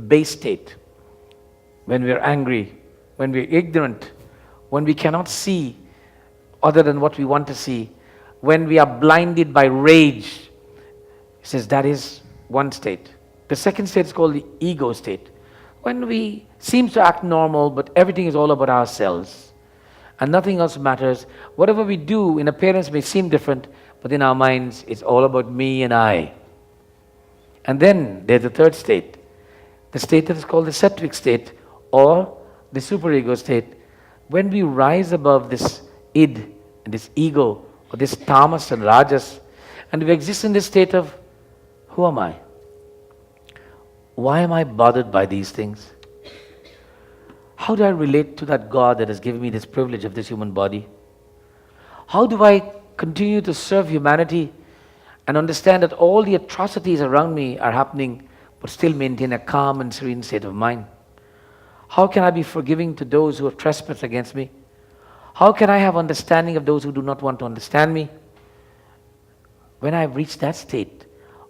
base state, when we are angry, when we are ignorant, when we cannot see other than what we want to see, when we are blinded by rage. He says that is one state. The second state is called the ego state, when we seem to act normal, but everything is all about ourselves and nothing else matters. Whatever we do in appearance may seem different, but in our minds it's all about me and I. And then there's the third state, the state that is called the sattvic state or the superego state, when we rise above this id and this ego or this tamas and rajas, and we exist in this state of, who am I? Why am I bothered by these things? How do I relate to that God that has given me this privilege of this human body? How do I continue to serve humanity and understand that all the atrocities around me are happening, but still maintain a calm and serene state of mind? How can I be forgiving to those who have trespassed against me? How can I have understanding of those who do not want to understand me? When I've reached that state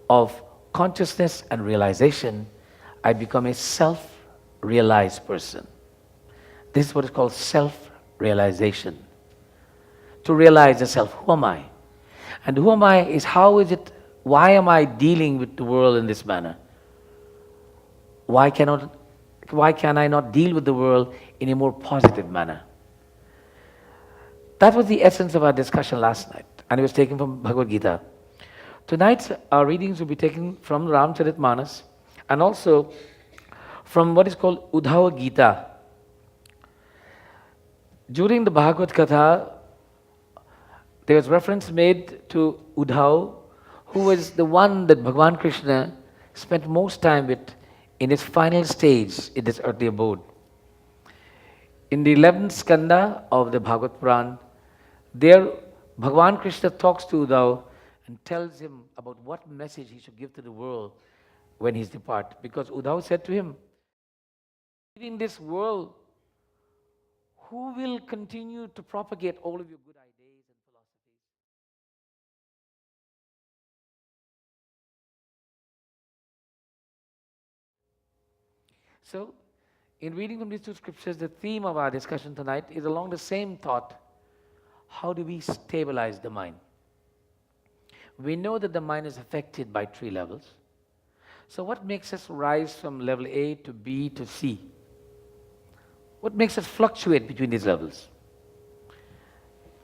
of consciousness and realization, I become a self-realized person. This is what is called self-realization. To realize the self, who am I? And who am I is why am I dealing with the world in this manner? Why can I not deal with the world in a more positive manner? That was the essence of our discussion last night, and it was taken from Bhagavad Gita. Tonight, our readings will be taken from Ramcharitmanas and also from what is called Uddhava Gita. During the Bhagavad Katha, there was reference made to Uddhav, who was the one that Bhagavan Krishna spent most time with in his final stage in this earthly abode. In the 11th skanda of the Bhagavad Puran, there Bhagavan Krishna talks to Uddhav and tells him about what message he should give to the world when he's depart. Because Uddhav said to him, in this world, who will continue to propagate all of your good ideas and philosophies? So, in reading from these two scriptures, the theme of our discussion tonight is along the same thought. How do we stabilize the mind? We know that the mind is affected by 3 levels. So what makes us rise from level A to B to C? What makes us fluctuate between these levels?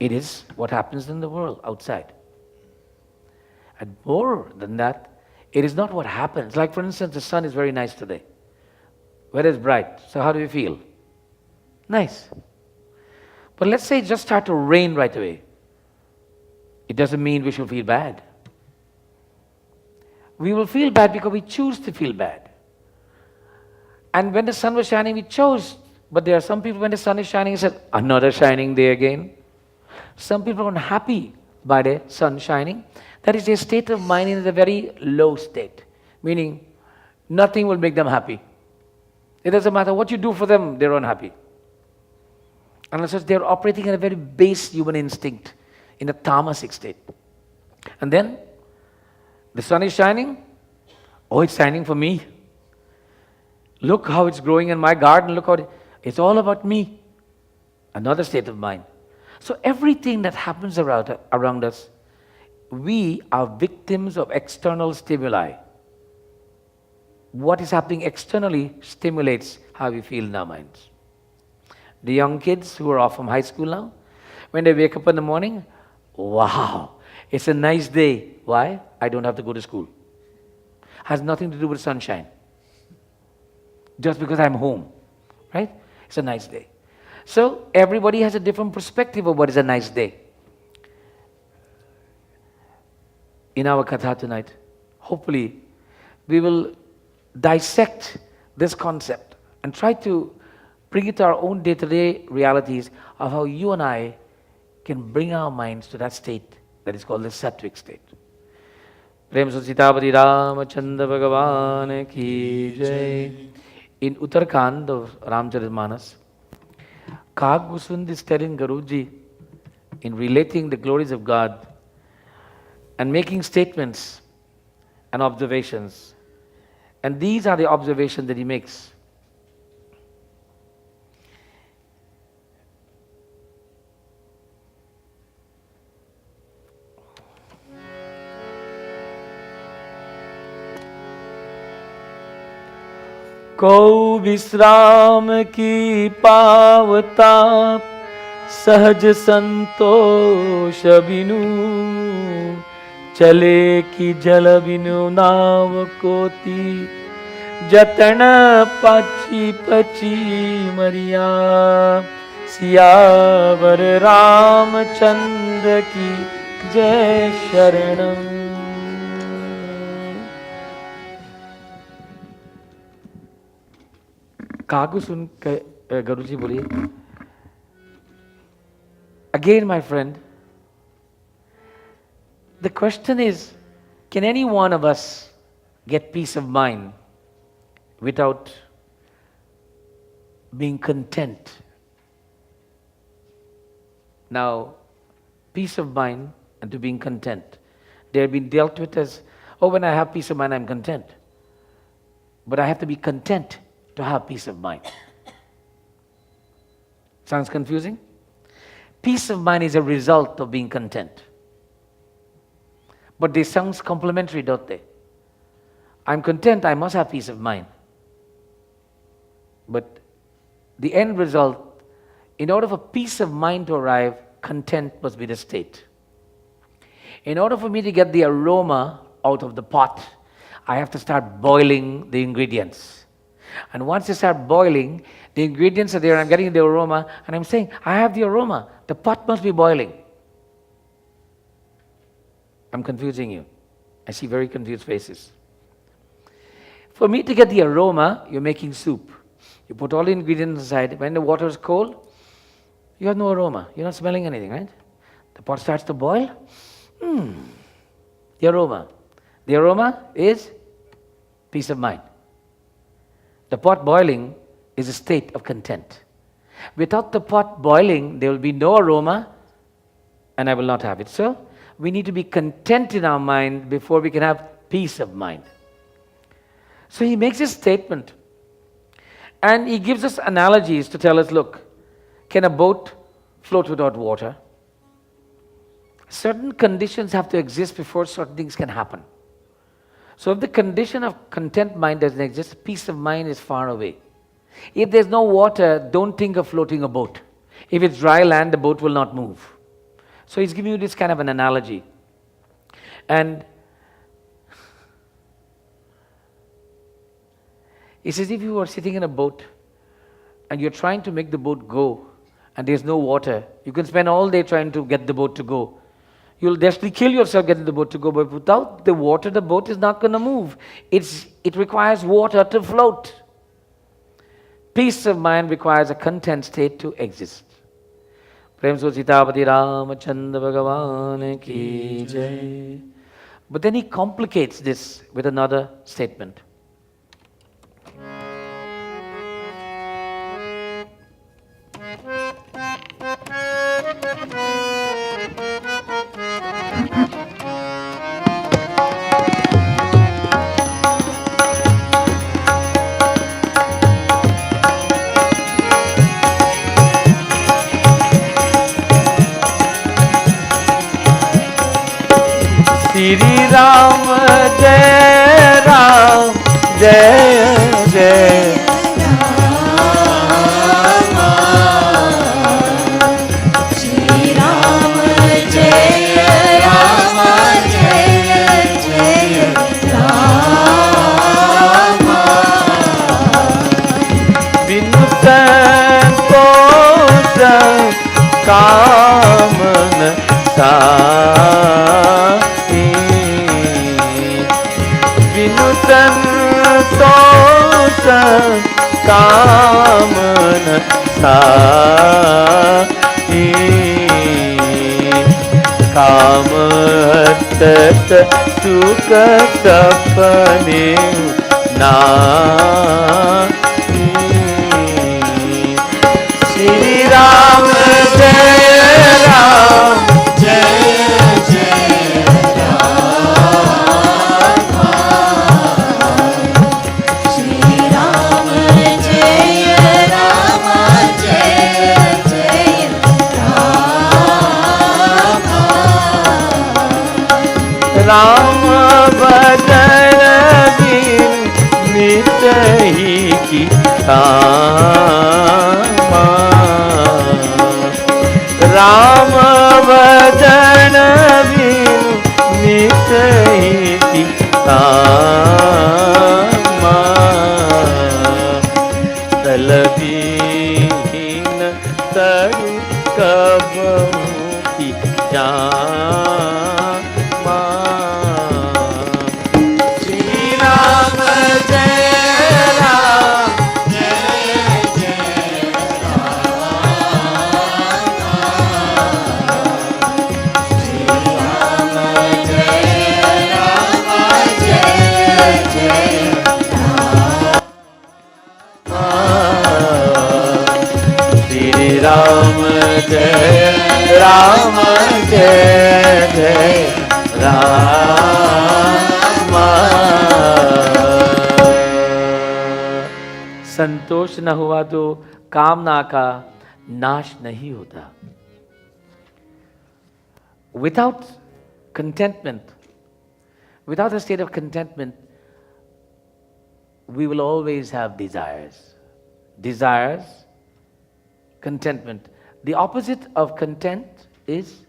It is what happens in the world outside. And more than that, it is not what happens. Like for instance, the sun is very nice today. Weather is bright. So how do we feel? Nice. But let's say it just start to rain right away. It doesn't mean we should feel bad. We will feel bad because we choose to feel bad. And when the sun was shining, we chose. But there are some people, when the sun is shining, said, another shining day again. Some people are unhappy by the sun shining. That is their state of mind in a very low state. Meaning, nothing will make them happy. It doesn't matter what you do for them, they're unhappy. Unless they're operating in a very base human instinct, in a tamasic state. And then, the sun is shining. Oh, it's shining for me. Look how it's growing in my garden. Look how it's all about me. Another state of mind. So everything that happens around us, we are victims of external stimuli. What is happening externally stimulates how we feel in our minds. The young kids who are off from high school now, when they wake up in the morning, wow, it's a nice day. Why? I don't have to go to school. Has nothing to do with sunshine. Just because I'm home, right? It's a nice day. So everybody has a different perspective of what is a nice day. In our katha tonight, hopefully, we will dissect this concept and try to bring it to our own day-to-day realities of how you and I can bring our minds to that state that is called the sattvic state. Prem Sitapati Ramachandra Bhagavan ki jai. In Uttarakhand of Ramcharitmanas, Kag Goswami is telling Guruji, in relating the glories of God and making statements and observations, And these are the observations that he makes. को विश्राम की पावता सहज संतोष बिनु चले की जल बिनु नाव कोती जतन पाची पची मरिया सियावर रामचंद्र की जय शरणम। कागु सुन गुरुजी बोलिए, again my friend, the question is, can any one of us get peace of mind without being content? Now, peace of mind and to being content, they have been dealt with as, oh, when I have peace of mind, I'm content. But I have to be content to have peace of mind. Sounds confusing? Peace of mind is a result of being content. But they sound complementary, don't they? I'm content, I must have peace of mind. But the end result, in order for peace of mind to arrive, content must be the state. In order for me to get the aroma out of the pot, I have to start boiling the ingredients. And once they start boiling, the ingredients are there, I'm getting the aroma, and I'm saying, I have the aroma. The pot must be boiling. I'm confusing you. I see very confused faces. For me to get the aroma, you're making soup. You put all the ingredients inside. When the water is cold, you have no aroma. You're not smelling anything, right? The pot starts to boil. The aroma. The aroma is peace of mind. The pot boiling is a state of content. Without the pot boiling, there will be no aroma, and I will not have it. So, we need to be content in our mind before we can have peace of mind. So he makes a statement, and he gives us analogies to tell us, look, can a boat float without water? Certain conditions have to exist before certain things can happen. So if the condition of content mind doesn't exist, peace of mind is far away. If there's no water, don't think of floating a boat. If it's dry land, the boat will not move. So he's giving you this kind of an analogy. And he says, if you are sitting in a boat and you're trying to make the boat go and there's no water, you can spend all day trying to get the boat to go. You'll definitely kill yourself getting the boat to go, but without the water, the boat is not going to move. It requires water to float. Peace of mind requires a content state to exist. Prem so Sitapati Ramachandra Bhagavan ki jai. But then he complicates this with another statement. Shri Ram Jai Ram Jai Jai Shri Ram Jai Ram Jai Jai Ram Binu santosh kaman sa संतोष कामन साई काम तत सुख सपने नाई। श्री राम जय राम जय जय राम। ही की कामा राम वदन बिनु नित ही की कामा तलबीन तरु कबहू की जामा श्री राम जय राम श्री राम जय राम जय जय राम संतोष न हुआ तो कामना का नाश नहीं होता. Without contentment, without a state of contentment, we will always have desires. Desires, contentment. The opposite of content is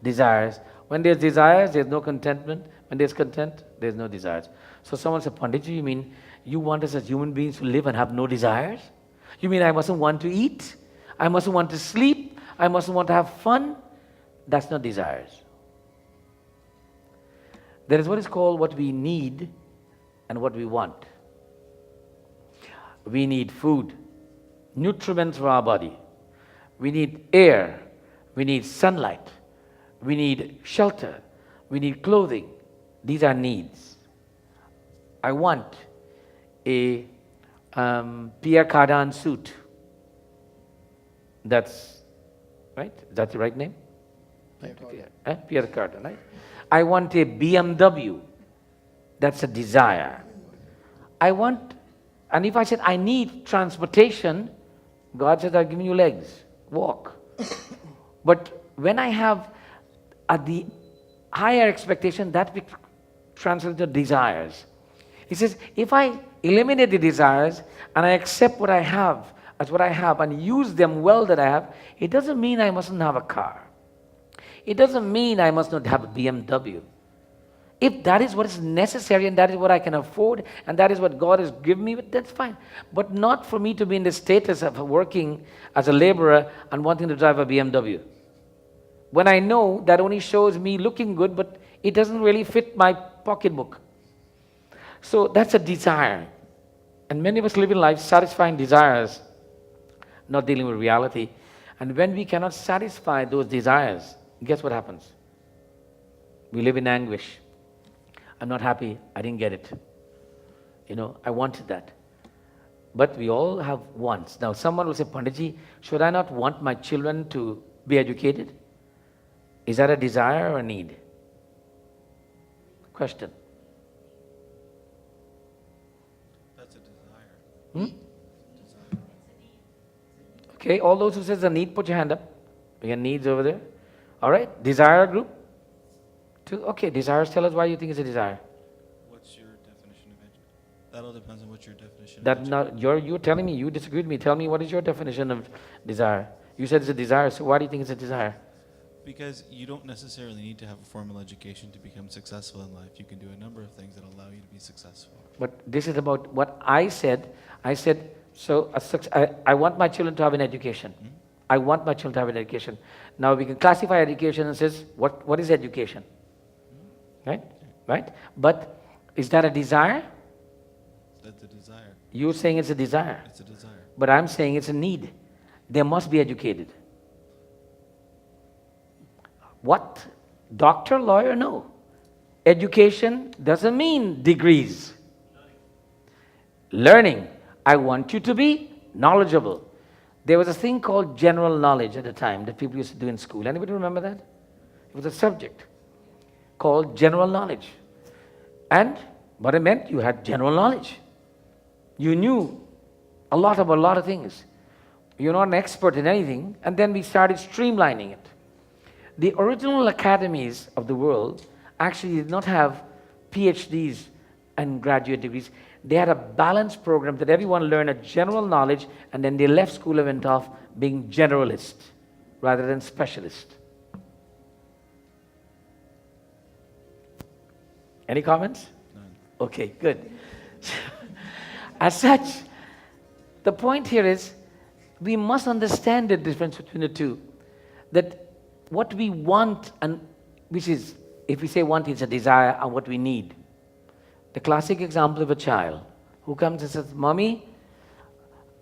desires. When there's desires, there's no contentment. When there's content, there's no desires. So someone said, Panditji, you mean you want us as human beings to live and have no desires? You mean I mustn't want to eat? I mustn't want to sleep? I mustn't want to have fun? That's not desires. There is what is called what we need and what we want. We need food, nutriments for our body. We need air. We need sunlight. We need shelter. We need clothing. These are needs. I want a Pierre Cardin suit. That's right? Is that the right name? Pierre Cardin, right? I want a BMW. That's a desire. I want, and if I said I need transportation, God says, I've given you legs. Walk. But when I have the higher expectation, that translates to desires. He says, if I eliminate the desires and I accept what I have as what I have and use them well that I have, it doesn't mean I mustn't have a car. It doesn't mean I must not have a BMW. If that is what is necessary and that is what I can afford and that is what God has given me, that's fine. But not for me to be in the status of working as a laborer and wanting to drive a BMW. When I know that only shows me looking good, but it doesn't really fit my pocketbook. So that's a desire. And many of us live in life satisfying desires, not dealing with reality. And when we cannot satisfy those desires, guess what happens? We live in anguish. I'm not happy, I didn't get it. I wanted that. But we all have wants. Now someone will say, Panditji, should I not want my children to be educated? Is that a desire or a need? Question. That's a desire. Desire. Okay, all those who says a need, put your hand up. We have needs over there. All right, desire group. Okay, desires, tell us why you think it's a desire. What's your definition of education? That all depends on what your definition That of not you're telling me, you disagree with me. Tell me, what is your definition of desire? You said it's a desire, so why do you think it's a desire? Because you don't necessarily need to have a formal education to become successful in life. You can do a number of things that allow you to be successful. But this is about what I said. I said, so I want my children to have an education. Mm-hmm. I want my children to have an education. Now we can classify education and says, what is education? Right? Right? But is that a desire? That's a desire. You're saying it's a desire. It's a desire. But I'm saying it's a need. They must be educated. What? Doctor, lawyer? No. Education doesn't mean degrees. Learning. I want you to be knowledgeable. There was a thing called general knowledge at the time that people used to do in school. Anybody remember that? It was a subject called general knowledge. And what it meant, you had general knowledge. You knew a lot about a lot of things. You're not an expert in anything. And then we started streamlining it. The original academies of the world actually did not have PhDs and graduate degrees. They had a balanced program that everyone learned a general knowledge, and then they left school and went off being generalist rather than specialist. Any comments? None. Okay, good. As such, the point here is we must understand the difference between the two. That what we want, and which is, if we say want, it's a desire, and what we need. The classic example of a child who comes and says, Mommy,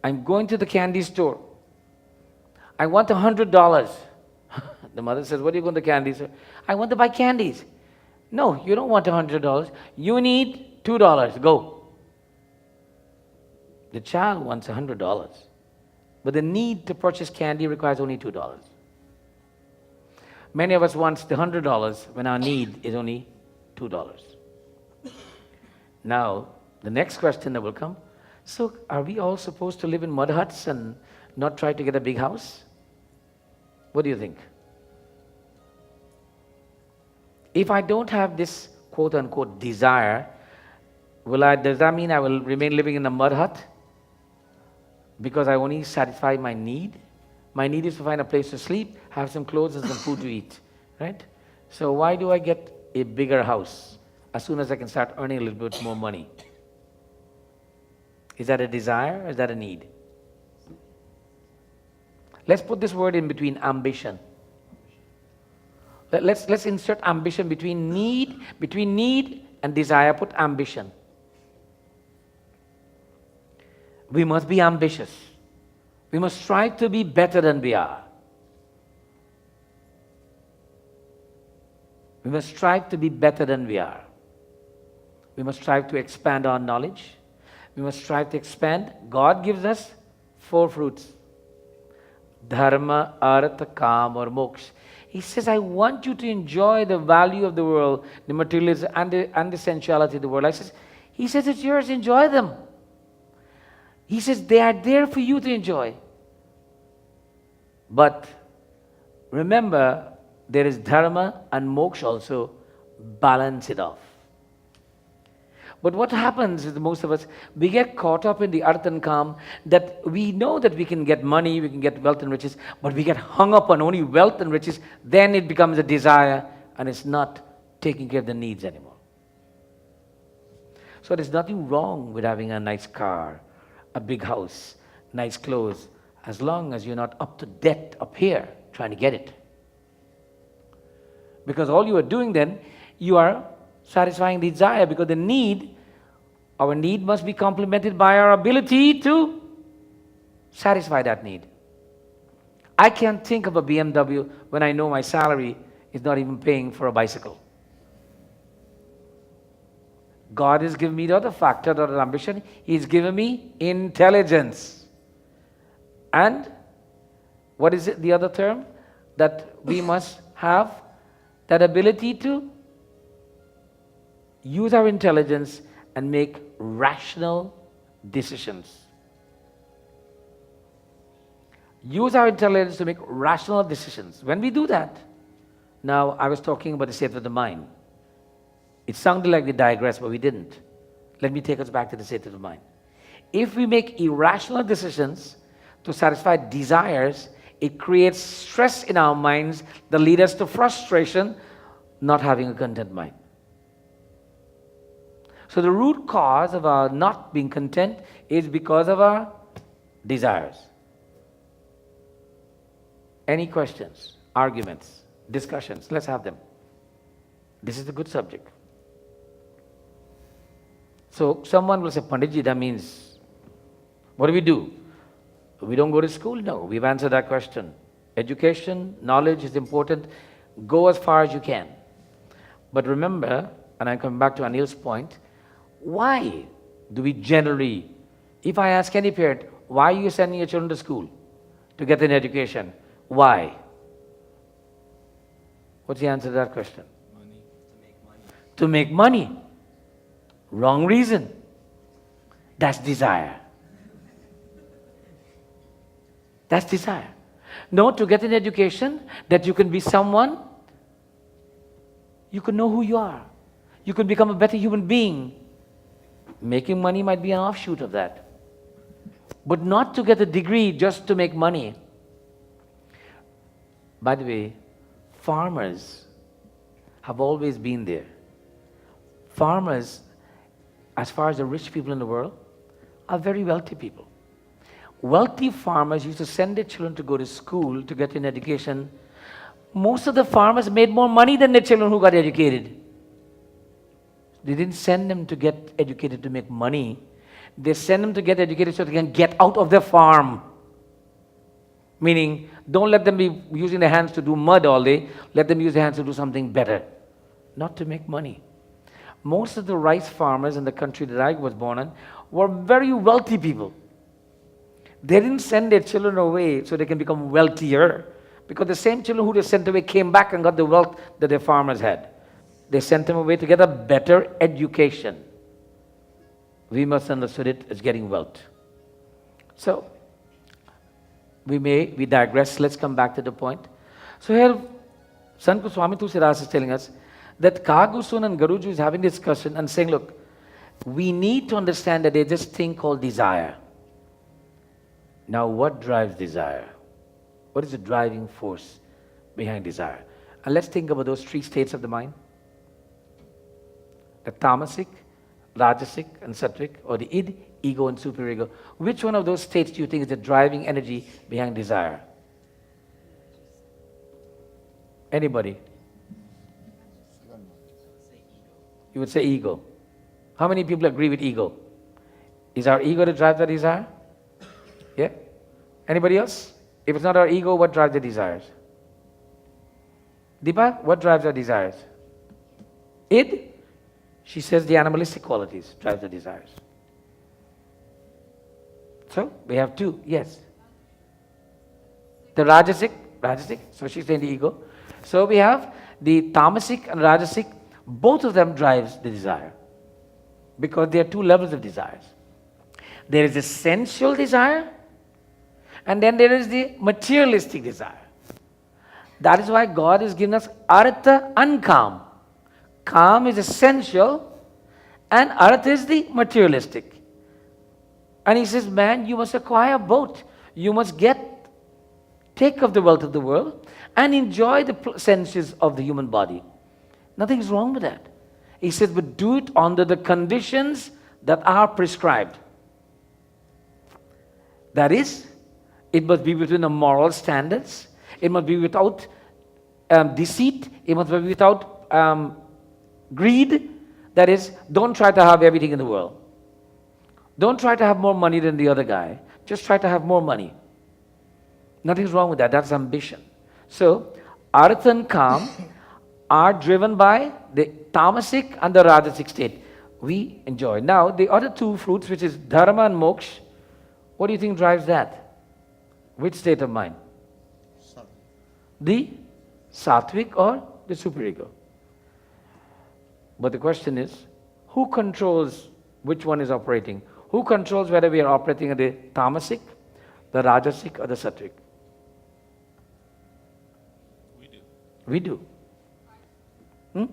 I'm going to the candy store. I want $100. The mother says, what are you going to the candy store? I want to buy candies. No, you don't want $100. You need $2. Go. The child wants $100. But the need to purchase candy requires only $2. Many of us want the $100 when our need is only $2. Now, the next question that will come, so are we all supposed to live in mud huts and not try to get a big house? What do you think? If I don't have this quote-unquote desire, does that mean I will remain living in a mud hut? Because I only satisfy my need? My need is to find a place to sleep, have some clothes and some food to eat, right? So why do I get a bigger house as soon as I can start earning a little bit more money? Is that a desire or is that a need? Let's put this word in between, ambition. Let's insert ambition between need and desire. Put ambition. We must be ambitious. We must strive to be better than we are. We must strive to be better than we are. We must strive to expand our knowledge. We must strive to expand. God gives us 4 fruits. Dharma, Artha, Kam or Moksha. He says, I want you to enjoy the value of the world, the materialism and the sensuality of the world. He says, it's yours, enjoy them. He says, they are there for you to enjoy. But remember, there is dharma and moksha also. Balance it off. But what happens is most of us, we get caught up in the artha and kam, that we know that we can get money, we can get wealth and riches, but we get hung up on only wealth and riches, then it becomes a desire and it's not taking care of the needs anymore. So there's nothing wrong with having a nice car, a big house, nice clothes, as long as you're not up to debt up here trying to get it. Because all you are doing then, you are satisfying the desire, because our need must be complemented by our ability to satisfy that need. I can't think of a BMW when I know my salary is not even paying for a bicycle. God has given me the other factor, the other ambition. He's given me intelligence. And what is it, the other term? That we must have that ability to use our intelligence and make rational decisions. Use our intelligence to make rational decisions. When we do that, now I was talking about the state of the mind. It sounded like we digressed, but we didn't. Let me take us back to the state of the mind. If we make irrational decisions to satisfy desires, it creates stress in our minds that lead us to frustration, not having a content mind. So the root cause of our not being content is because of our desires. Any questions, arguments, discussions? Let's have them. This is a good subject. So someone will say, Panditji, that means, what do? We don't go to school? No, we've answered that question. Education, knowledge is important. Go as far as you can. But remember, and I come back to Anil's point, why do we generally, if I ask any parent, why are you sending your children to school? To get an education. Why? What's the answer to that question? Money. To make money. Wrong reason. That's desire. That's desire. No, to get an education, that you can be someone, you can know who you are. You can become a better human being. Making money might be an offshoot of that. But not to get a degree just to make money. By the way, farmers have always been there. Farmers, as far as the rich people in the world, are very wealthy people. Wealthy farmers used to send their children to go to school to get an education. Most of the farmers made more money than their children who got educated. They didn't send them to get educated to make money. They send them to get educated so they can get out of their farm. Meaning, don't let them be using their hands to do mud all day. Let them use their hands to do something better, not to make money. Most of the rice farmers in the country that I was born in were very wealthy people. They didn't send their children away so they can become wealthier, because the same children who they sent away came back and got the wealth that their farmers had. They sent them away to get a better education. We must understand it as getting wealth. So, we digress. Let's come back to the point. So here, Sant Swami Tulsidas is telling us that Kagusun and Garuju is having discussion and saying, look, we need to understand that there's this thing called desire. Now, what drives desire? What is the driving force behind desire? And let's think about those three states of the mind. The tamasic, rajasic, and sattvic, or the id, ego, and superego. Which one of those states do you think is the driving energy behind desire? Anybody? You would say ego. How many people agree with ego? Is our ego to drive the desire? Yeah? Anybody else? If it's not our ego, what drives the desires? Deepa, what drives our desires? Id? She says the animalistic qualities drive the desires. So, we have two, yes. The rajasic, so she's saying the ego. So we have the tamasic and rajasic, both of them drives the desire. Because there are two levels of desires. There is the sensual desire, and then there is the materialistic desire. That is why God has given us artha and kam. Kam is essential, and artha is the materialistic. And he says, man, you must acquire both. You must take of the wealth of the world and enjoy the senses of the human body. Nothing is wrong with that. He says, but do it under the conditions that are prescribed. That is, it must be within the moral standards. It must be without deceit. It must be without greed. That is, don't try to have everything in the world. Don't try to have more money than the other guy. Just try to have more money. Nothing's wrong with that. That's ambition. So, artha and kam are driven by the tamasic and the rajasic state. We enjoy. Now, the other two fruits, which is dharma and moksha, what do you think drives that? Which state of mind? The sattvic or the superego? But the question is, who controls which one is operating? Who controls whether we are operating at the tamasic, the rajasic, or the sattvic? We do. We do.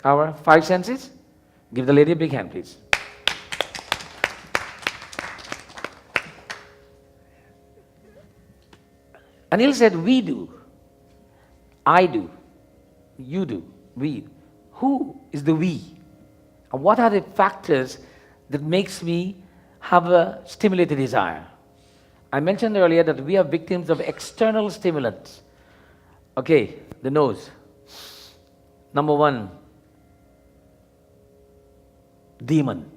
Our five senses? Give the lady a big hand, please. Anil said, we do. I do. You do. We. Who is the we? And what are the factors that makes me have a stimulated desire? I mentioned earlier that we are victims of external stimulants. Okay, the nose. Number one, demon.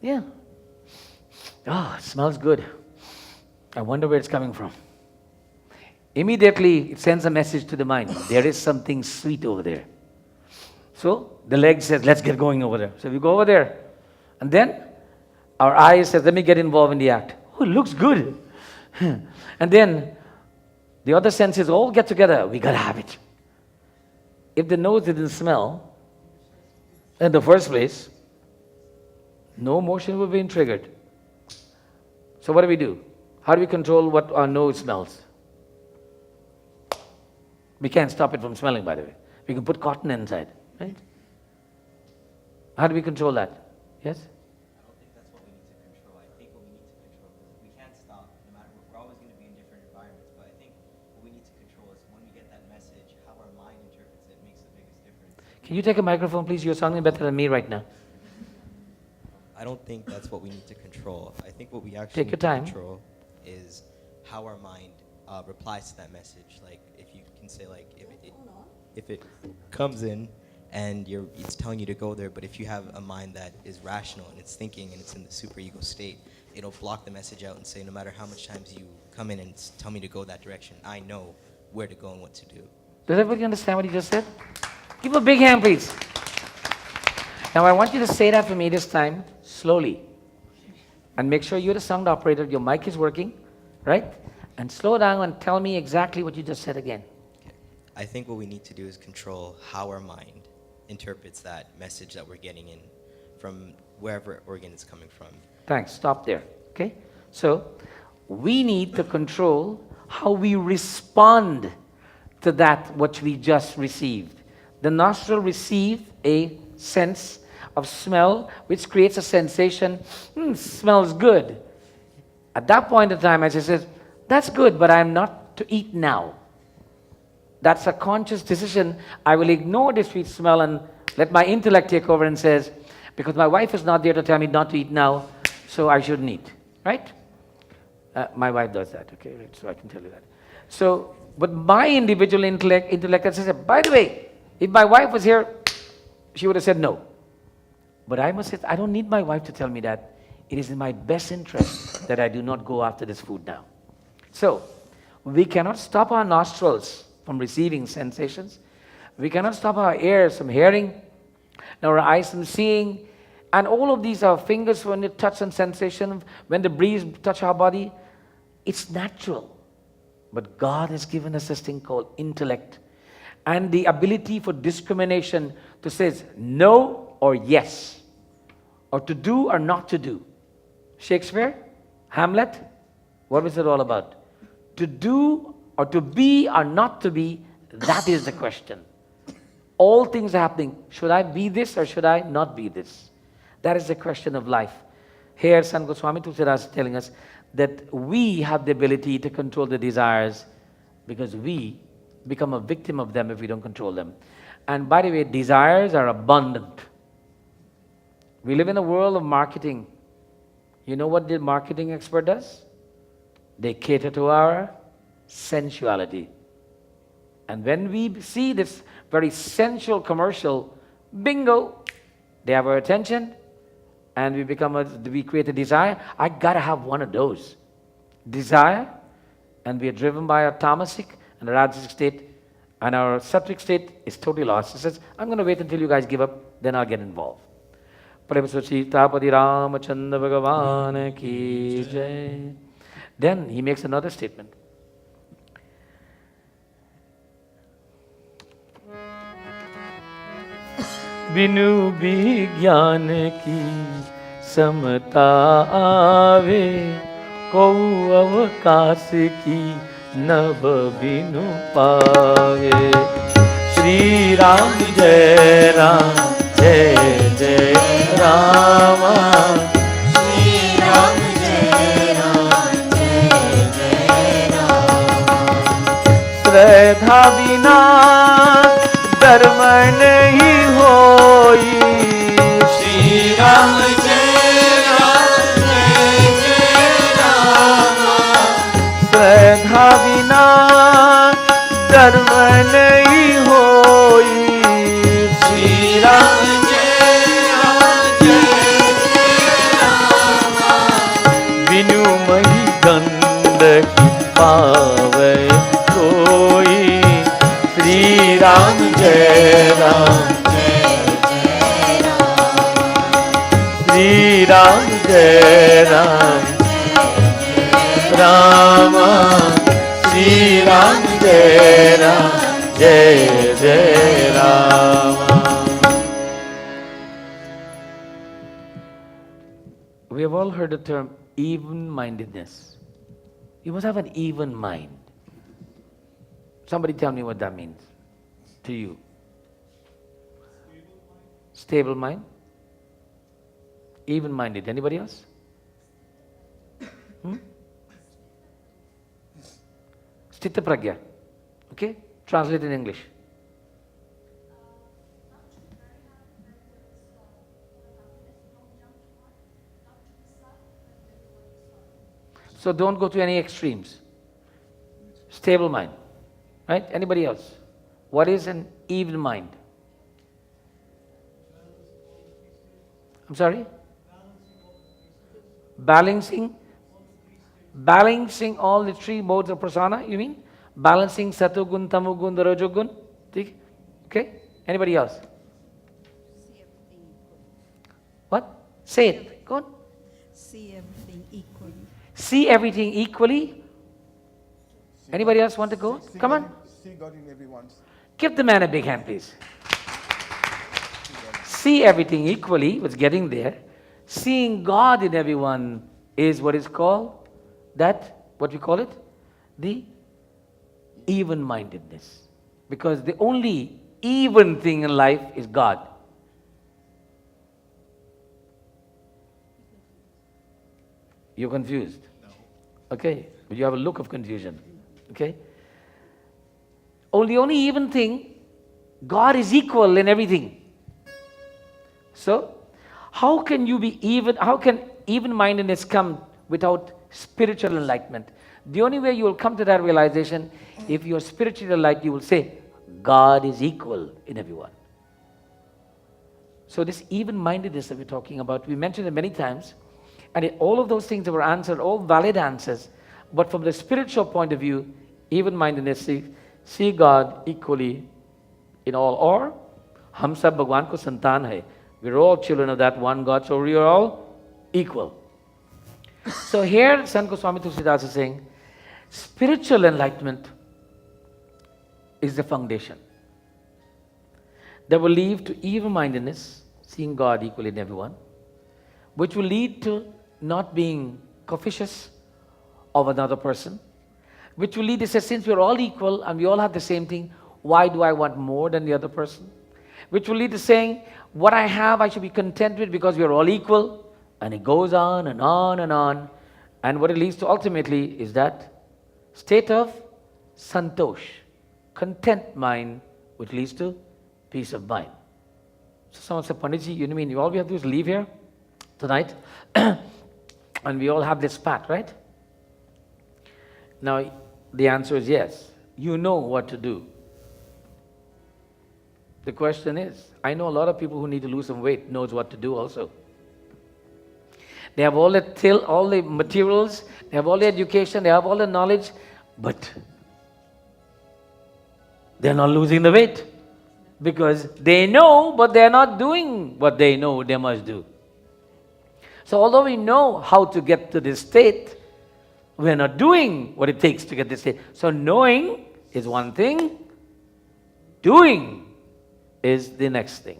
Yeah. Ah, it smells good. I wonder where it's coming from. Immediately, it sends a message to the mind. There is something sweet over there. So, the leg says, let's get going over there. So, we go over there. And then, our eye says, let me get involved in the act. Oh, it looks good. And then, the other senses all get together. We got to have it. If the nose didn't smell, in the first place, no emotion will be triggered. So, what do? How do we control what our nose smells? We can't stop it from smelling, by the way. We can put cotton inside, right? How do we control that? Yes? I don't think that's what we need to control. I think what we need to control, because we can't stop, no matter, we're always going to be in different environments, but I think what we need to control is when we get that message, how our mind interprets it makes the biggest difference. Can you take a microphone, please? You're sounding better than me right now. I don't think that's what we need to control. I think what we actually Take your need time. to control is how our mind replies to that message. Like, if you can say, like, if it comes in and it's telling you to go there, but if you have a mind that is rational and it's thinking and it's in the superego state, it'll block the message out and say, no matter how much times you come in and tell me to go that direction, I know where to go and what to do. Does everybody understand what he just said? Give him a big hand, please. Now I want you to say that for me this time, slowly. And make sure you're the sound operator, your mic is working, right? And slow down and tell me exactly what you just said again. Okay. I think what we need to do is control how our mind interprets that message that we're getting in from wherever organ it's coming from. Thanks, stop there, okay? So, we need to control how we respond to that which we just received. The nostril received a sense of smell, which creates a sensation, smells good. At that point in time, as he says, that's good, but I'm not to eat now. That's a conscious decision. I will ignore the sweet smell and let my intellect take over and says, because my wife is not there to tell me not to eat now, so I shouldn't eat, right? My wife does that, okay, right, so I can tell you that. So, but my individual intellect says, by the way, if my wife was here, she would have said no. But I must say, I don't need my wife to tell me that. It is in my best interest that I do not go after this food now. So, we cannot stop our nostrils from receiving sensations. We cannot stop our ears from hearing, nor our eyes from seeing. And all of these are fingers when it touch and sensation, when the breeze touch our body. It's natural. But God has given us this thing called intellect and the ability for discrimination to say no or yes, or to do or not to do. Shakespeare, Hamlet, what was it all about? To do or to be or not to be, that is the question. All things are happening. Should I be this or should I not be this? That is the question of life. Here, Sant Goswami Tulsidas is telling us that we have the ability to control the desires because we become a victim of them if we don't control them. And by the way, desires are abundant. We live in a world of marketing. You know what the marketing expert does? They cater to our sensuality. And when we see this very sensual commercial, bingo, they have our attention and we create a desire. I gotta have one of those. Desire, and we are driven by our tamasic and the rajasic state, and our sattvic state is totally lost. It says, I'm going to wait until you guys give up, then I'll get involved. Prem Suchitapadi Ramachandra Bhagavan ki jai. Then he makes another statement. बिनु विज्ञान की समता आवे को अवकाश की नभ बिनु पावे श्री राम जय राम जय जय राम श्री राम जय राम जय जय राम श्रद्धा बिना धर्म नहीं होई श्री राम जय राम श्रद्धा बिना धर्म नहीं होई श्री राम बिनु मही गंध की पावे कोई श्री राम जय राम श्री राम जय राम राम श्री राम जय राम जय जय Ram. We have all heard the term even-mindedness. You must have an even mind. Somebody tell me what that means to you. Stable mind. Even-minded. Anybody else? Sthita pragya. Okay? Translate in English. So don't go to any extremes. Stable mind. Right? Anybody else? What is an even mind? I'm sorry? Balancing all the three modes of prasana, you mean? Balancing satogun, tamogun, the rajogun? Okay? Anybody else? See everything equally. What? Say it. Go on. See everything equally. See everything equally. Anybody else want to go? Come on. See God in everyone. Give the man a big hand, please. See everything equally was getting there. Seeing God in everyone is what is called what we call it? The even-mindedness. Because the only even thing in life is God. You're confused? No. Okay, but you have a look of confusion. Okay? Only even thing, God is equal in everything. So, how can you be even, how can even-mindedness come without spiritual enlightenment? The only way you will come to that realization, if you're spiritually enlightened, you will say, God is equal in everyone. So this even-mindedness that we're talking about, we mentioned it many times, and all of those things that were answered, all valid answers, but from the spiritual point of view, even-mindedness, see God equally in all, or hum sab Bhagwan ko santan hai. We're all children of that one God, so we are all equal. So here, Sant Goswami Tulsidas is saying, spiritual enlightenment is the foundation that will lead to even-mindedness, seeing God equally in everyone, which will lead to not being covetous of another person, which will lead to say, since we're all equal and we all have the same thing, why do I want more than the other person? Which will lead to saying, what I have I should be content with because we are all equal. And it goes on and on and on. And what it leads to ultimately is that state of santosh, content mind, which leads to peace of mind. So someone said, Panditji, you mean all we have to do is leave here tonight and we all have this path, right? Now, the answer is yes. You know what to do. The question is, I know a lot of people who need to lose some weight knows what to do also. They have all the materials, they have all the education, they have all the knowledge, but they're not losing the weight because they know, but they're not doing what they know they must do. So although we know how to get to this state, we're not doing what it takes to get this state. So knowing is one thing, doing is the next thing.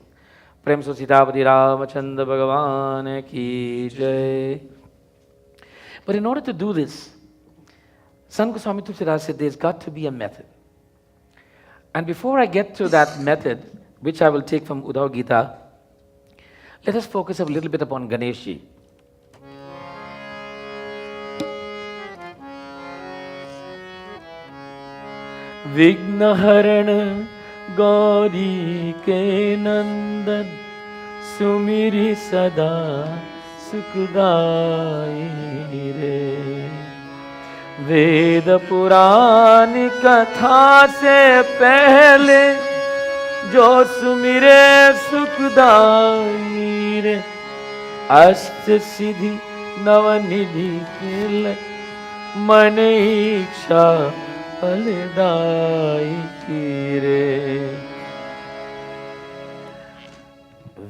Prem so Sitapati Ramachandra Bhagavan ki jai. But in order to do this, Sant Goswami Tulsidas said there's got to be a method. And before I get to that method, which I will take from Uddhav Gita, let us focus a little bit upon Ganeshji. Vignaharana Gauri ke nandan sumiri sada sukhdai re. Veda Purani katha se pehle jo sumire sukhdai re. Ashta siddhi navanidhi kil man iksha फलदाई की रे.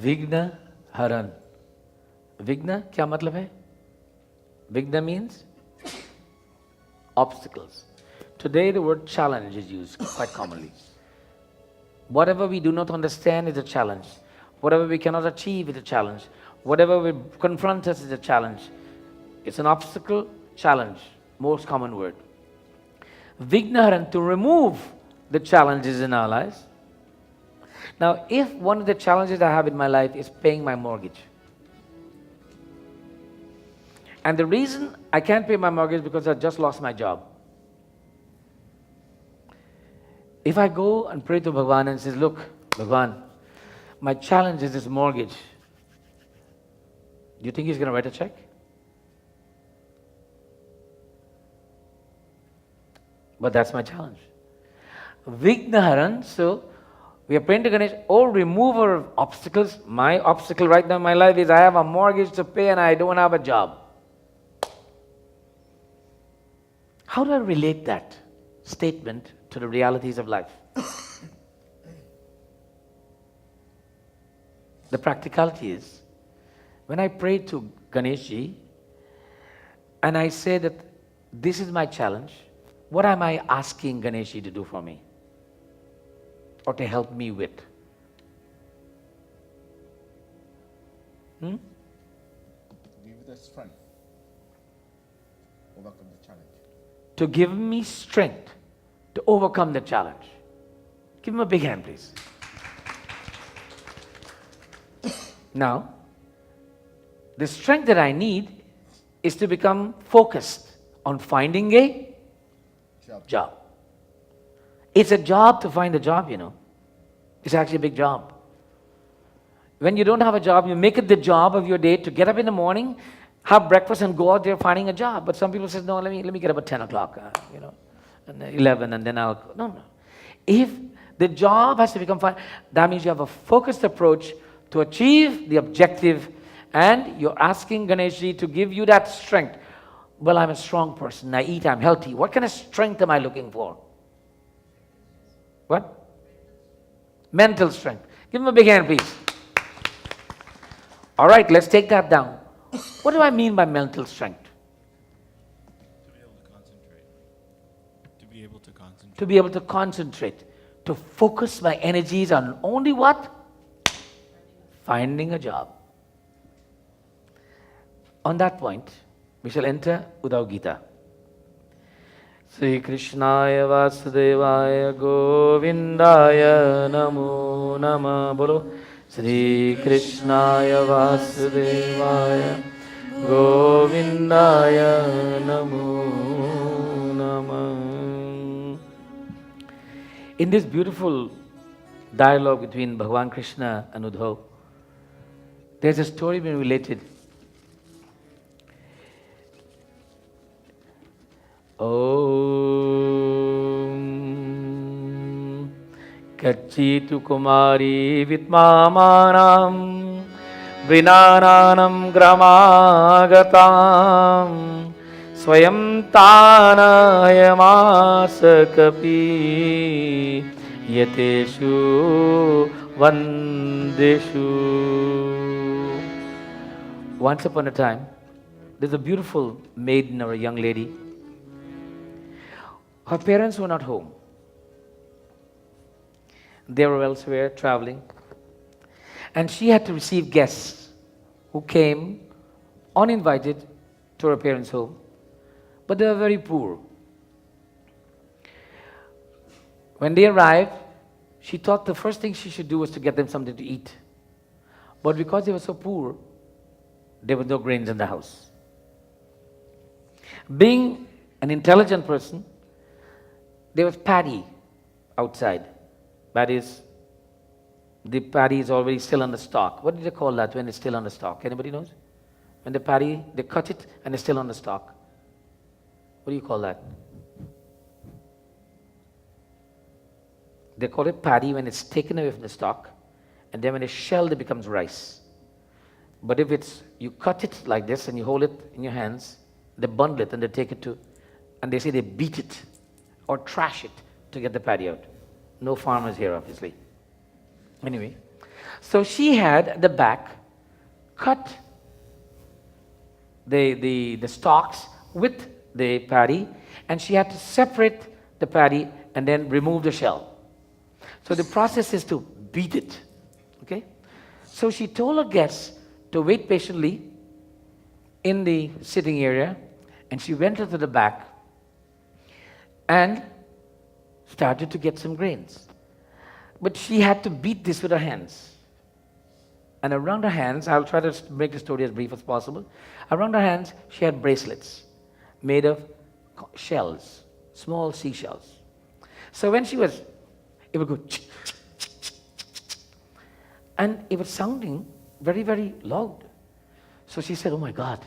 Vigna Haran. Vigna क्या मतलब है? Vigna means obstacles. Today the word challenge is used quite commonly. Whatever we do not understand is a challenge. Whatever we cannot achieve is a challenge. Whatever will confront us is a challenge. It's an obstacle, challenge, most common word. Vignaharan, to remove the challenges in our lives. Now, if one of the challenges I have in my life is paying my mortgage, And the reason I can't pay my mortgage is because I just lost my job. If I go and pray to Bhagwan and says, look, Bhagwan, my challenge is this mortgage. Do you think he's going to write a check? But that's my challenge. Vignaharan, so we are praying to Ganesh, oh remover of obstacles. My obstacle right now in my life is I have a mortgage to pay and I don't have a job. How do I relate that statement to the realities of life? The practicality is, when I pray to Ganeshji and I say that this is my challenge, what am I asking Ganeshji to do for me? Or to help me with? Give you the strength. Overcome the challenge. To give me strength to overcome the challenge. Give him a big hand, please. Now, the strength that I need is to become focused on finding a job. It's a job to find a job, you know. It's actually a big job. When you don't have a job, you make it the job of your day to get up in the morning, have breakfast and go out there finding a job. But some people say, no, let me get up at 10 o'clock, and 11 and then I'll... No. If the job has to become fun, that means you have a focused approach to achieve the objective, and you're asking Ganeshji to give you that strength. Well, I'm a strong person, I eat, I'm healthy. What kind of strength am I looking for? What? Mental strength. Give him a big hand, please. All right, let's take that down. What do I mean by mental strength? To be able to concentrate. To be able to concentrate. To be able to concentrate. To focus my energies on only what? Finding a job. On that point, we shall enter Uddhav Gita. Sri Krishnaya Vasudevaya Govindaya Namo Nama Bolo. Sri Krishnaya Vasudevaya Govindaya Namo Nama. In this beautiful dialogue between Bhagavan Krishna and Uddhav, there's a story being related. Om Kachitu Kumari Vitmamanam Vinananam Gramagatam Swayam Tanayamasa Kapi Yateshu Vandeshu. Once upon a time, there's a beautiful maiden or a young lady. Her parents were not home. They were elsewhere traveling. And she had to receive guests who came uninvited to her parents' home. But they were very poor. When they arrived, she thought the first thing she should do was to get them something to eat. But because they were so poor, there were no grains in the house. Being an intelligent person, there was paddy outside. That is, the paddy is already still on the stalk. What do they call that when it's still on the stalk? Anybody knows? When the paddy, they cut it and it's still on the stalk. What do you call that? They call it paddy when it's taken away from the stalk, and then when it's shelled, it becomes rice. But if it's, you cut it like this and you hold it in your hands, they bundle it and they take it to, and they say they beat it or trash it to get the paddy out. No farmers here, obviously. Anyway, so she had at the back cut the stalks with the paddy, and she had to separate the paddy and then remove the shell. So the process is to beat it. Okay? So she told her guests to wait patiently in the sitting area, and she went into the back and started to get some grains. But she had to beat this with her hands. And around her hands, I'll try to make the story as brief as possible. Around her hands, she had bracelets made of shells, small seashells. So when she was, it would go, and it was sounding very, very loud. So she said, oh my God,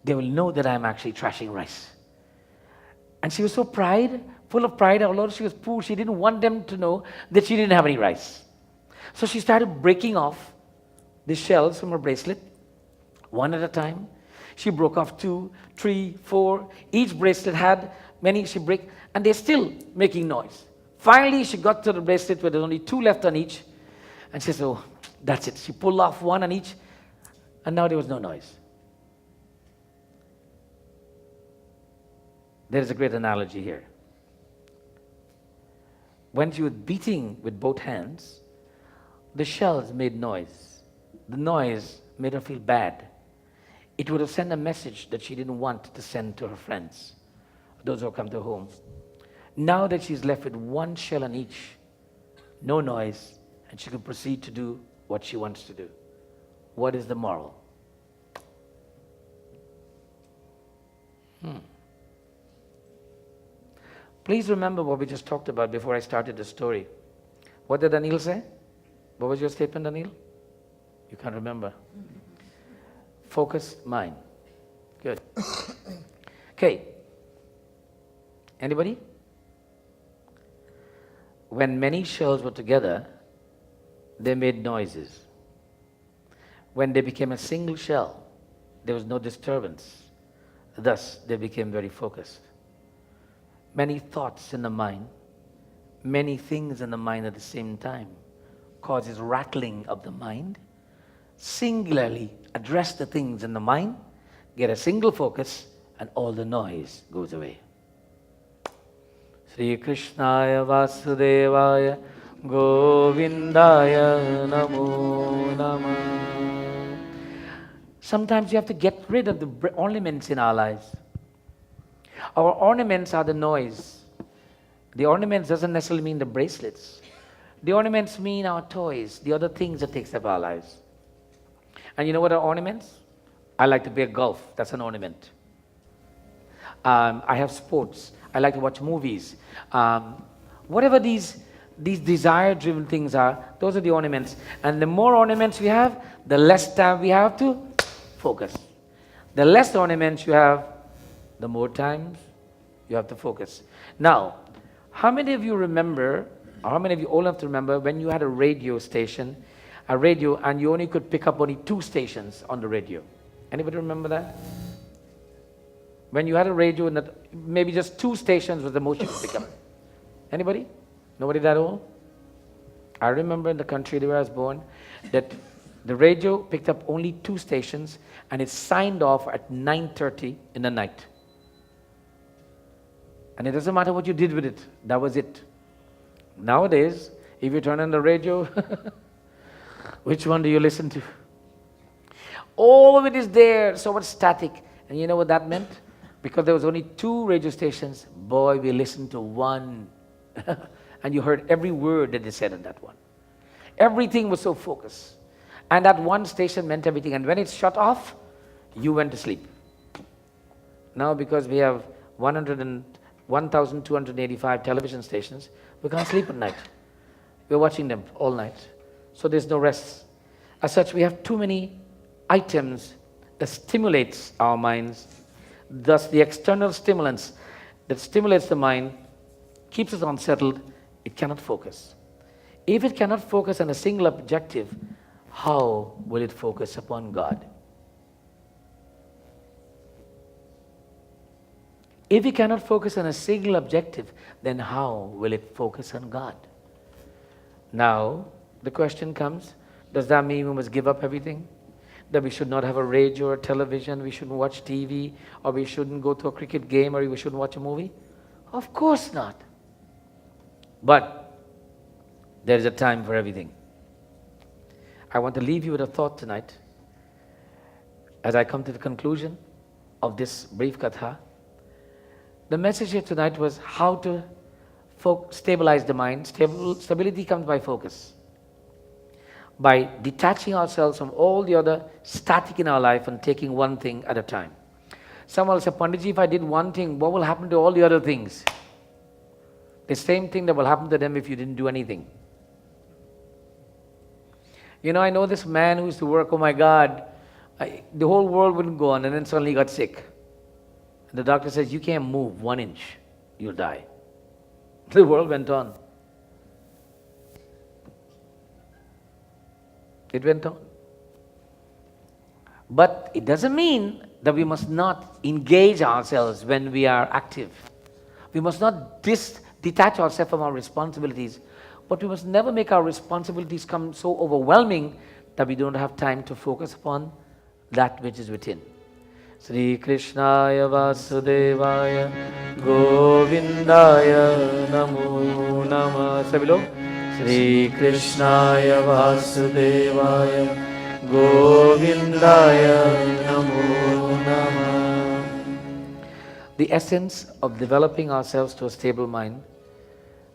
they will know that I'm actually trashing rice. And she was so full of pride, although she was poor, she didn't want them to know that she didn't have any rice. So she started breaking off the shells from her bracelet, one at a time. She broke off 2, 3, 4. Each bracelet had many, she break, and they're still making noise. Finally, she got to the bracelet where there's only 2 left on each, and she said, oh, that's it. She pulled off 1 on each, and now there was no noise. There is a great analogy here. When she was beating with both hands, the shells made noise. The noise made her feel bad. It would have sent a message that she didn't want to send to her friends, those who come to her home. Now that she's left with 1 shell on each, no noise, and she can proceed to do what she wants to do. What is the moral? Please remember what we just talked about before I started the story. What did Anil say? What was your statement, Anil? You can't remember. Focused mind. Good. Okay. Anybody? When many shells were together, they made noises. When they became a single shell, there was no disturbance. Thus, they became very focused. Many thoughts in the mind, many things in the mind at the same time causes rattling of the mind. Singularly address the things in the mind, get a single focus, and all the noise goes away. Sri Krishnaya Vasudevaya Govindaya Namo Namah. Sometimes you have to get rid of the ornaments in our lives. Our ornaments are the noise. The ornaments doesn't necessarily mean the bracelets. The ornaments mean our toys, the other things that takes up our lives. And you know what are ornaments? I like to play golf. That's an ornament. I have sports. I like to watch movies. Whatever these desire-driven things are, those are the ornaments. And the more ornaments we have, the less time we have to focus. The less ornaments you have, the more times you have to focus. Now, how many of you remember, or how many of you old enough to remember, when you had a radio station, and you only could pick up only 2 stations on the radio? Anybody remember that? When you had a radio, and maybe just 2 stations was the most you could pick up. Anybody? Nobody that old? I remember in the country where I was born, that the radio picked up only 2 stations, and it signed off at 9:30 in the night. And it doesn't matter what you did with it, that was it. Nowadays, if you turn on the radio, which one do you listen to? All of it is there, so much static. And you know what that meant? Because there was only 2 radio stations, boy, we listened to one. And you heard every word that they said on that one. Everything was so focused. And that one station meant everything. And when it shut off, you went to sleep. Now, because we have 1,285 television stations, we can't sleep at night. We're watching them all night. So there's no rest. As such, we have too many items that stimulates our minds. Thus, the external stimulants that stimulates the mind keeps us unsettled. It cannot focus. If it cannot focus on a single objective, how will it focus upon God? If it cannot focus on a single objective, then how will it focus on God? Now, the question comes, does that mean we must give up everything? That we should not have a radio or television, we shouldn't watch TV, or we shouldn't go to a cricket game, or we shouldn't watch a movie? Of course not. But there is a time for everything. I want to leave you with a thought tonight. As I come to the conclusion of this brief katha, the message here tonight was how to stabilize the mind. Stability comes by focus. by detaching ourselves from all the other static in our life and taking one thing at a time. Someone will say, Panditji, if I did one thing, what will happen to all the other things? The same thing that will happen to them if you didn't do anything. I know this man who used to work, oh my God, the whole world wouldn't go on, and then suddenly he got sick. And the doctor says, you can't move 1 inch, you'll die. The world went on. It went on. But it doesn't mean that we must not engage ourselves when we are active. We must not detach ourselves from our responsibilities. But we must never make our responsibilities come so overwhelming that we don't have time to focus upon that which is within. Sri Krishnaya Vasudevaya Govindaya Namo Namah. Sabhi log. Sri Krishnaya Vasudevaya Govindaya Namo Namah. The essence of developing ourselves to a stable mind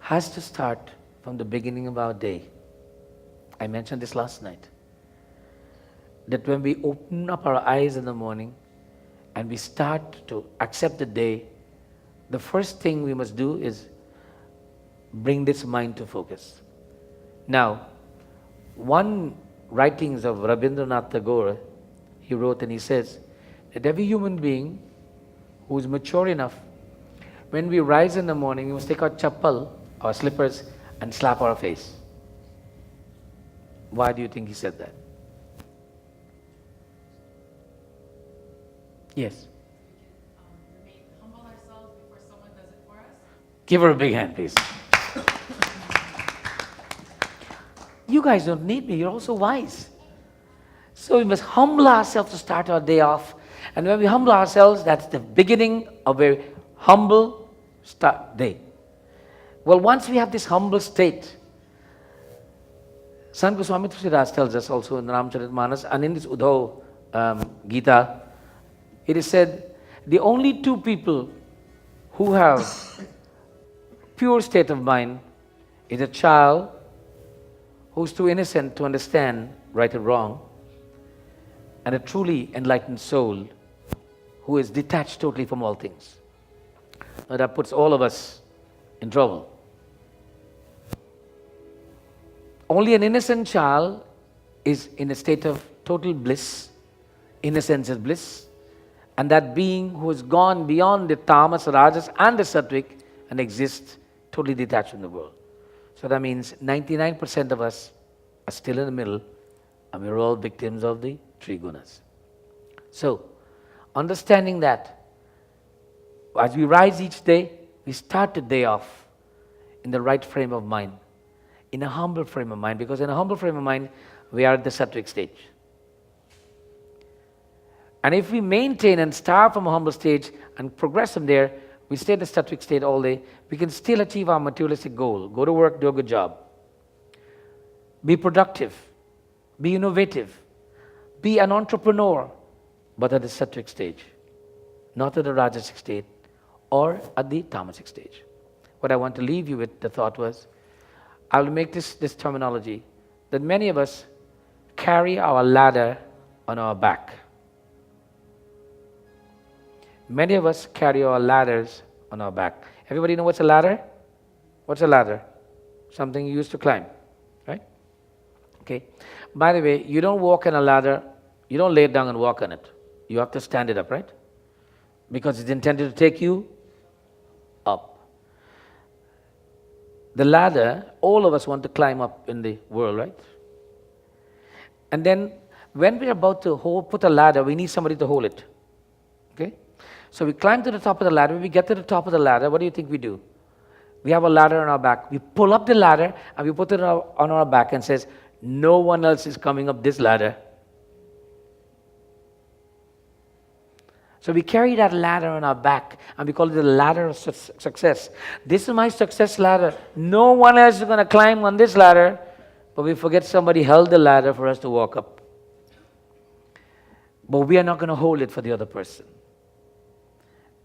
has to start from the beginning of our day. I mentioned this last night. That when we open up our eyes in the morning and we start to accept the day, the first thing we must do is bring this mind to focus. Now, one writings of Rabindranath Tagore, he wrote and he says that every human being who is mature enough, when we rise in the morning, we must take our chappal, our slippers, and slap our face. Why do you think he said that? Yes. Humble ourselves before someone does it for us. Give her a big hand, please. You guys don't need me, you're also wise. So we must humble ourselves to start our day off. And when we humble ourselves, that's the beginning of a humble day. Well, once we have this humble state, Sant Goswami Tulsidas tells us also in the Ramcharitmanas and in this Uddhav Gita, it is said, the only two people who have pure state of mind is a child who's too innocent to understand right or wrong, and a truly enlightened soul who is detached totally from all things. Now that puts all of us in trouble. Only an innocent child is in a state of total bliss. Innocence is bliss. And that being who has gone beyond the tamas, rajas and the sattvic and exists totally detached from the world. So that means 99% of us are still in the middle and we're all victims of the three gunas. So, understanding that, as we rise each day, we start the day off in the right frame of mind, in a humble frame of mind, because in a humble frame of mind, we are at the sattvic stage. And if we maintain and start from a humble stage and progress from there, we stay in the sattvic state all day, we can still achieve our materialistic goal. Go to work, do a good job. Be productive. Be innovative. Be an entrepreneur, but at the sattvic stage, not at the rajasic state or at the tamasic stage. What I want to leave you with, the thought was, I will make this terminology, that many of us carry our ladder on our back. Many of us carry our ladders on our back. Everybody know what's a ladder? What's a ladder? Something you used to climb, right? Okay. By the way, you don't walk on a ladder, you don't lay it down and walk on it. You have to stand it up, right? Because it's intended to take you up. The ladder, all of us want to climb up in the world, right? And then when we're about to put a ladder, we need somebody to hold it. Okay? So we climb to the top of the ladder. When we get to the top of the ladder, what do you think we do? We have a ladder on our back. We pull up the ladder and we put it on our back and says, no one else is coming up this ladder. So we carry that ladder on our back and we call it the ladder of success. This is my success ladder. No one else is going to climb on this ladder. But we forget somebody held the ladder for us to walk up. But we are not going to hold it for the other person.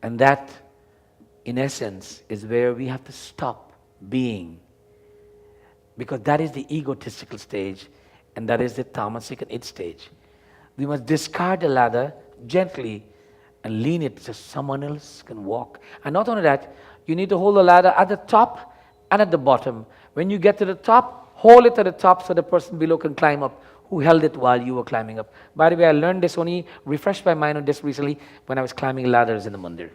And that, in essence, is where we have to stop being. Because that is the egotistical stage. And that is the tamasic and id stage. We must discard the ladder gently and lean it so someone else can walk. And not only that, you need to hold the ladder at the top and at the bottom. When you get to the top, hold it at the top so the person below can climb up who held it while you were climbing up. By the way, I learned this only, refreshed my mind on this recently when I was climbing ladders in the mandir.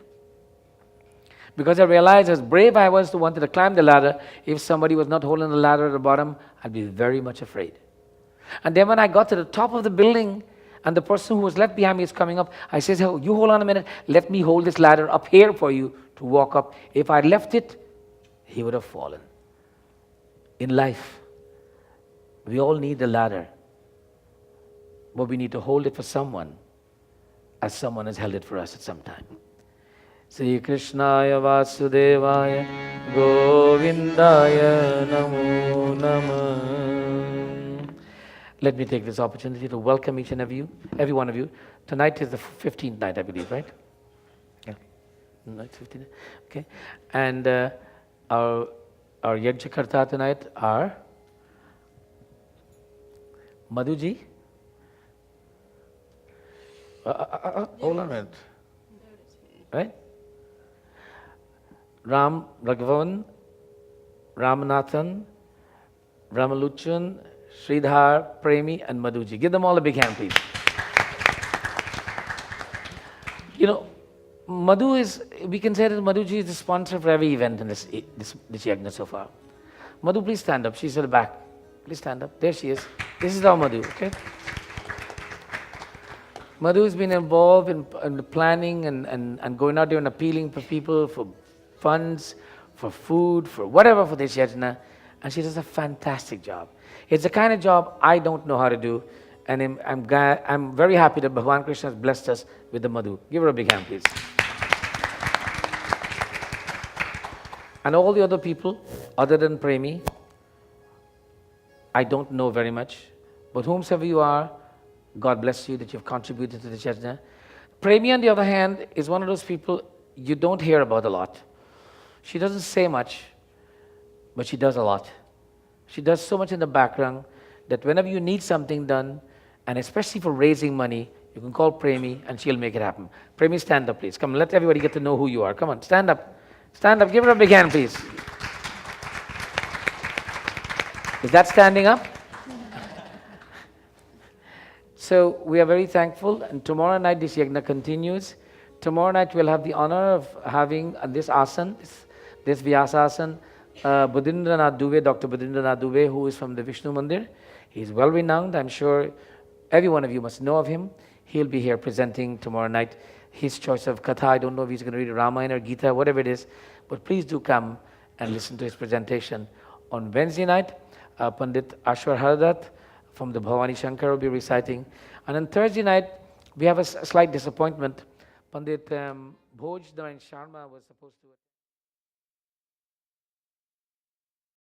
Because I realized as brave I was to wanted to climb the ladder, if somebody was not holding the ladder at the bottom, I'd be very much afraid. And then when I got to the top of the building, and the person who was left behind me is coming up, I says, oh, you hold on a minute, let me hold this ladder up here for you to walk up. If I left it, he would have fallen. In life, we all need the ladder, but we need to hold it for someone, as someone has held it for us at some time. Sri Krishnaya Vasudevaya Govindaya Namo Namah. Let me take this opportunity to welcome each and every one of you. Tonight is the 15th night, I believe, right? Yeah. Night 15th. Okay. And our Yajnakarta tonight are Madhuji. Hold on a minute. Right? Ram Raghavan, Ramanathan, Ramaluchan, Sridhar, Premi, and Madhuji. Give them all a big hand, please. You know, Madhu is, we can say that Madhuji is the sponsor for every event in this Yagna so far. Madhu, please stand up. She's at the back. Please stand up. There she is. This is our Madhu, okay? Madhu has been involved in the planning and going out there and appealing for people for funds, for food, for whatever for this Yajna. And she does a fantastic job. It's the kind of job I don't know how to do. And I'm very happy that Bhagavan Krishna has blessed us with the Madhu. Give her a big hand, please. And all the other people, other than Premi, I don't know very much. But whomsoever you are, God bless you that you've contributed to the Yajna. Premi, on the other hand, is one of those people you don't hear about a lot. She doesn't say much, but she does a lot. She does so much in the background that whenever you need something done, and especially for raising money, you can call Premi and she'll make it happen. Premi, stand up, please. Come, let everybody get to know who you are. Come on, stand up. Stand up. Give her a big hand, please. Is that standing up? So we are very thankful, and tomorrow night this Yagna continues. Tomorrow night we'll have the honor of having this asan, this Vyasasan, Budindranath Dubey, Dr. Budindranath Dubey, who is from the Vishnu Mandir. He's well renowned. I'm sure every one of you must know of him. He'll be here presenting tomorrow night his choice of katha. I don't know if he's going to read Ramayana or Gita, whatever it is, but please do come and listen to his presentation. On Wednesday night, Pandit Ashwar Haradat from the Bhavani Shankar will be reciting. And on Thursday night, we have a slight disappointment. Pandit Bhoj Sharma was supposed to...